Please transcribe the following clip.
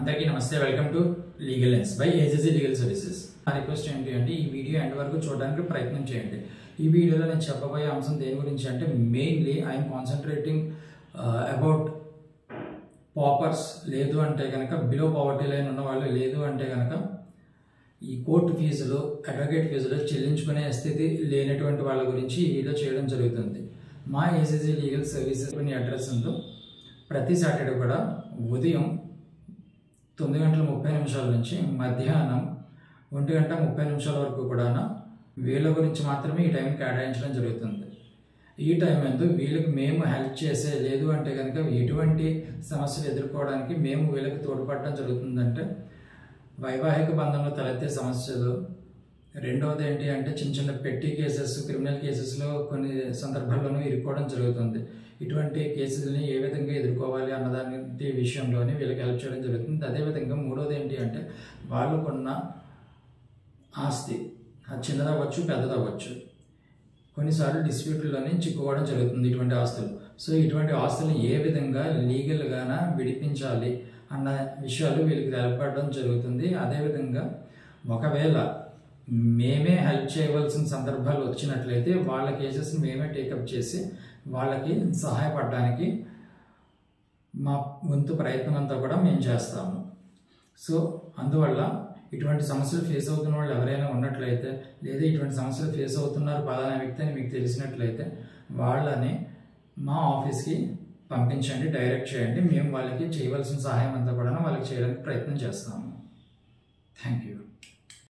అందరికీ నమస్తే. Welcome to legal lens by AJC legal services. నా రిక్వెస్ట్ ఏంటి అంటే ఈ వీడియో ఎండ్ వరకు చూడడానికి ప్రయత్నం చేయండి. ఈ వీడియోలో నేను చెప్పబోయే అంశం దేని గురించి అంటే mainly I'm concentrating about poppers, లేదు అంటే కనుక బిలో పావర్టీ లైన్ ఉన్న వాళ్ళు, లేదు అంటే కనుక ఈ కోర్టు ఫీజులు, అడ్వకేట్ ఫీజులు చెల్లించుకునే స్థితి లేనటువంటి వాళ్ళ గురించి ఈ వీడియో చేయడం జరుగుతుంది. మా ఏజెసీ లీగల్ సర్వీసెస్ అడ్రస్ ఉందో ప్రతి సాటర్డే కూడా ఉదయం 9:30 నుంచి మధ్యాహ్నం 1:30 వరకు కూడా వీళ్ళ గురించి మాత్రమే ఈ టైం కేటాయించడం జరుగుతుంది. ఈ టైం ఎందు వీళ్ళకి మేము హెల్ప్ చేసే, లేదు అంటే కనుక ఎటువంటి సమస్యలు ఎదుర్కోవడానికి మేము వీళ్ళకి తోడ్పడడం జరుగుతుందంటే వైవాహిక బంధంలో తలెత్తే సమస్యలు, రెండవది ఏంటి అంటే చిన్న చిన్న పెట్టి కేసెస్, క్రిమినల్ కేసెస్లో కొన్ని సందర్భాల్లోనూ ఇరుక్కోవడం జరుగుతుంది. ఇటువంటి కేసులని ఏ విధంగా ఎదుర్కోవాలి అన్నదాని విషయంలోనే వీళ్ళకి హెల్ప్ చేయడం జరుగుతుంది. అదేవిధంగా మూడవది ఏంటి అంటే వాళ్ళకున్న ఆస్తి, అది చిన్నదవ్వచ్చు పెద్దదవ్వచ్చు, కొన్నిసార్లు డిస్ప్యూట్లలోనే చిక్కుకోవడం జరుగుతుంది ఇటువంటి ఆస్తులు. సో ఇటువంటి ఆస్తులు ఏ విధంగా లీగల్గాన విడిపించాలి అన్న విషయాలు వీళ్ళకి తెలపడం జరుగుతుంది. అదేవిధంగా ఒకవేళ మేమే హెల్ప్ చేయవలసిన సందర్భాలు వచ్చినట్లయితే వాళ్ళ కేసెస్ని మేమే టేకప్ చేసి వాళ్ళకి సహాయపడడానికి మా వంతు ప్రయత్నం అంతా కూడా మేము చేస్తాము. సో అందువల్ల ఇటువంటి సమస్యలు ఫేస్ అవుతున్న వాళ్ళు ఎవరైనా ఉన్నట్లయితే, లేదా ఇటువంటి సమస్యలు ఫేస్ అవుతున్నారు పలానా వ్యక్తి అని మీకు తెలిసినట్లయితే వాళ్ళని మా ఆఫీస్కి పంపించండి, డైరెక్ట్ చేయండి. మేము వాళ్ళకి చేయవలసిన సహాయం అంతా కూడా వాళ్ళకి చేయడానికి ప్రయత్నం చేస్తాము. Thank you.